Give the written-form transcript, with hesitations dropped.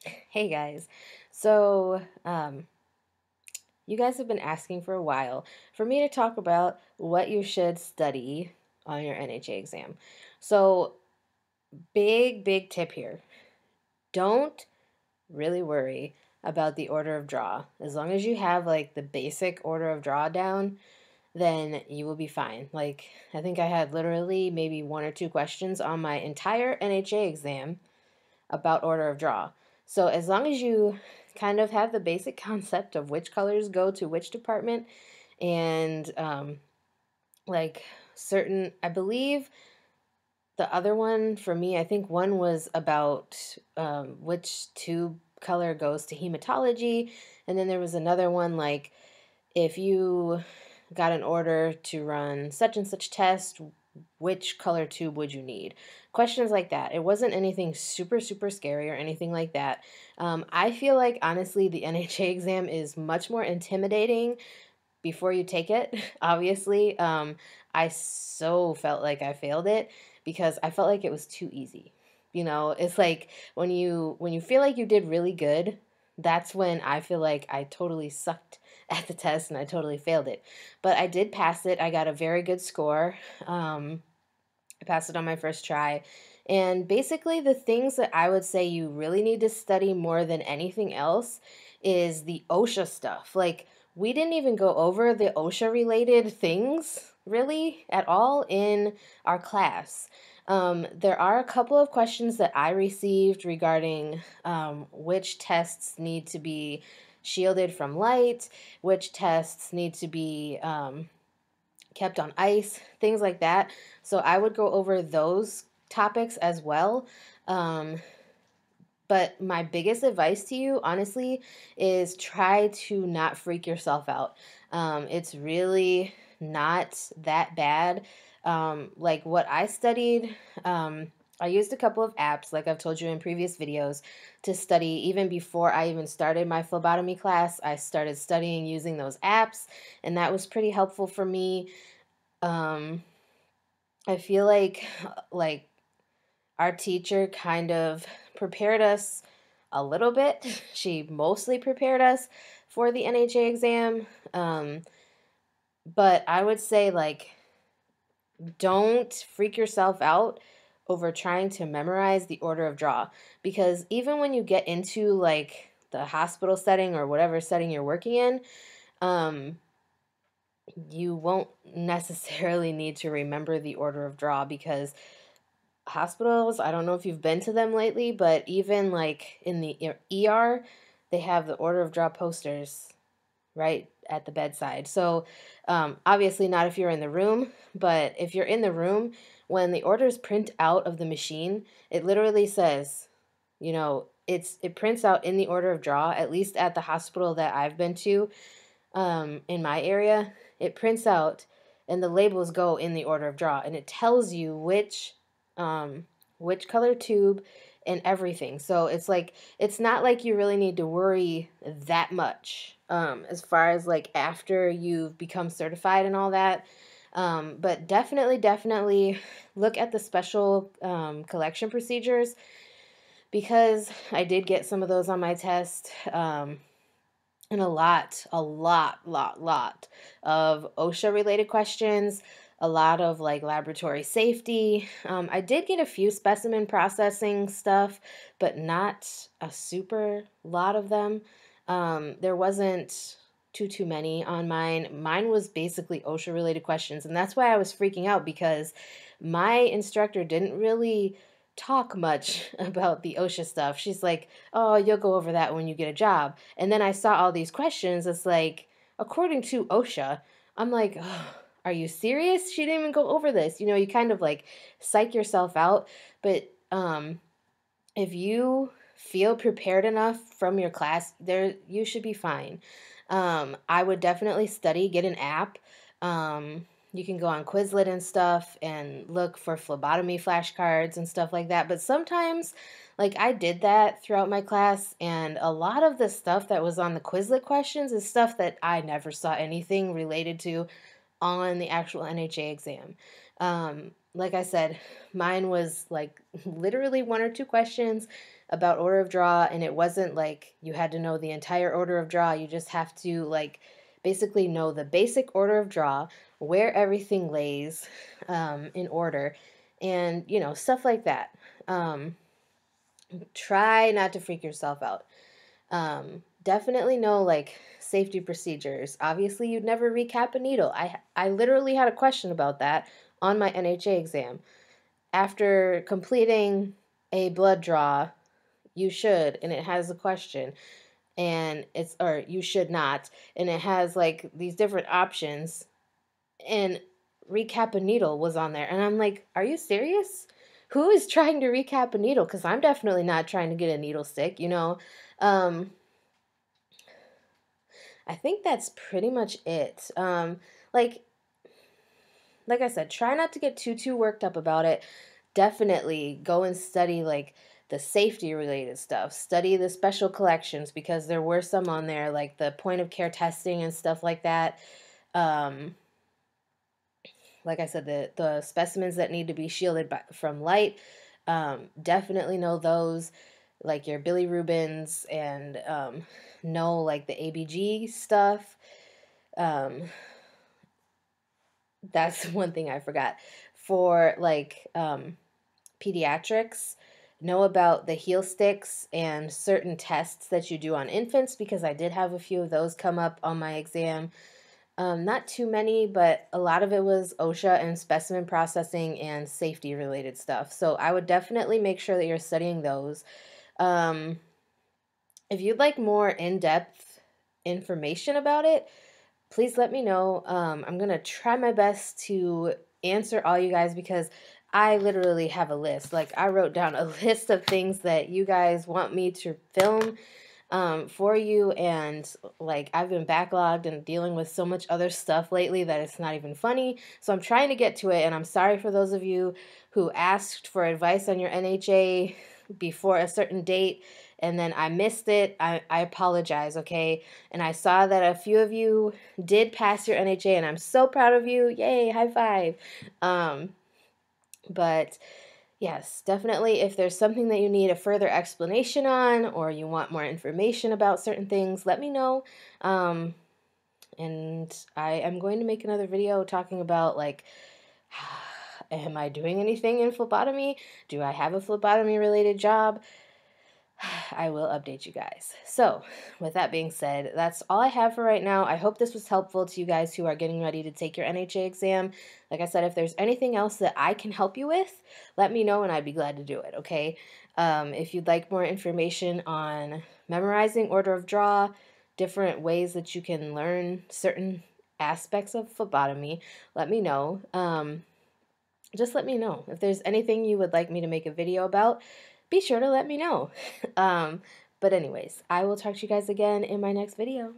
Hey guys. So, you guys have been asking for a while for me to talk about what you should study on your NHA exam. So, big tip here. Don't really worry about the order of draw. As long as you have like the basic order of draw down, then you will be fine. Like, I think I had literally maybe one or two questions on my entire NHA exam about order of draw. So as long as you kind of have the basic concept of which colors go to which department and like certain, I believe the other one for me, I think one was about which tube color goes to hematology. And then there was another one like if you got an order to run such and such test, which color tube would you need? Questions like that. It wasn't anything super scary or anything like that. I feel like honestly, the NHA exam is much more intimidating before you take it. Obviously, I so felt like I failed it because I felt like it was too easy. You know, it's like when you feel like you did really good, that's when I feel like I totally sucked at the test and I totally failed it. But I did pass it. I got a very good score. I passed it on my first try. And basically, the things that I would say you really need to study more than anything else is the OSHA stuff. Like, we didn't even go over the OSHA related things really at all in our class. There are a couple of questions that I received regarding which tests need to be shielded from light, which tests need to be kept on ice, things like that. So I would go over those topics as well. Um, but my biggest advice to you, honestly, is try to not freak yourself out. It's really not that bad. Like what I studied, I used a couple of apps, like I've told you in previous videos, to study. Even before I even started my phlebotomy class, I started studying using those apps, and that was pretty helpful for me. Um, I feel like our teacher kind of prepared us a little bit. She mostly prepared us for the NHA exam. Um, but I would say like don't freak yourself out over trying to memorize the order of draw because even when you get into like the hospital setting or whatever setting you're working in, um, you won't necessarily need to remember the order of draw because hospitals, I don't know if you've been to them lately, but even like in the ER, they have the order of draw posters right at the bedside. So, obviously, not if you're in the room, but if you're in the room, when the orders print out of the machine, it literally says, it prints out in the order of draw, at least at the hospital that I've been to in my area, it prints out and the labels go in the order of draw and it tells you which color tube and everything. So it's like it's not like you really need to worry that much as far as like after you've become certified and all that. But definitely look at the special collection procedures because I did get some of those on my test. And a lot of OSHA related questions, a lot of like laboratory safety. I did get a few specimen processing stuff, but not a super lot of them. There wasn't too many on mine. Mine was basically OSHA related questions, and that's why I was freaking out because my instructor didn't really talk much about the OSHA stuff. She's like, "Oh, you'll go over that when you get a job." And then I saw all these questions. It's like, according to OSHA, I'm like, oh, are you serious? She didn't even go over this. You kind of like psych yourself out. But if you feel prepared enough from your class, there you should be fine. I would definitely study, get an app. You can go on Quizlet and stuff and look for phlebotomy flashcards and stuff like that. But sometimes, like I did that throughout my class, and a lot of the stuff that was on the Quizlet questions is stuff that I never saw anything related to on the actual NHA exam. Like I said, mine was like literally one or two questions about order of draw, and it wasn't like you had to know the entire order of draw. You just have to like basically know the basic order of draw, where everything lays in order, and you know, stuff like that. Try not to freak yourself out. Definitely know like safety procedures. Obviously, you'd never recap a needle. I literally had a question about that on my NHA exam. After completing a blood draw, you should, and it has a question, and it's, or you should not, and it has like these different options, and recap a needle was on there, and I'm like, are you serious? Who is trying to recap a needle? Because I'm definitely not trying to get a needle stick, you know. Um, I think that's pretty much it. Like like I said, try not to get too worked up about it. Definitely go and study like the safety related stuff. Study the special collections because there were some on there like the point of care testing and stuff like that. Um, like I said, the specimens that need to be shielded from light. Definitely know those, like your bilirubins, and know like the ABG stuff. Um, that's one thing I forgot. For like pediatrics, know about the heel sticks and certain tests that you do on infants, because I did have a few of those come up on my exam. Not too many, but a lot of it was OSHA and specimen processing and safety related stuff. So I would definitely make sure that you're studying those. Um, if you'd like more in-depth information about it, please let me know. I'm going to try my best to answer all you guys because I literally have a list. Like, I wrote down a list of things that you guys want me to film for you, and like I've been backlogged and dealing with so much other stuff lately that it's not even funny. So I'm trying to get to it, and I'm sorry for those of you who asked for advice on your NHA before a certain date and then I missed it. I apologize, okay? And I saw that a few of you did pass your NHA, and I'm so proud of you. Yay, high five. But yes, definitely if there's something that you need a further explanation on, or you want more information about certain things, let me know. And I am going to make another video talking about like, am I doing anything in phlebotomy? Do I have a phlebotomy related job? I will update you guys. So, with that being said, that's all I have for right now. I hope this was helpful to you guys who are getting ready to take your NHA exam. Like I said, if there's anything else that I can help you with, let me know and I'd be glad to do it, okay? If you'd like more information on memorizing order of draw, different ways that you can learn certain aspects of phlebotomy, let me know. Just let me know. If there's anything you would like me to make a video about, be sure to let me know. But anyways, I will talk to you guys again in my next video.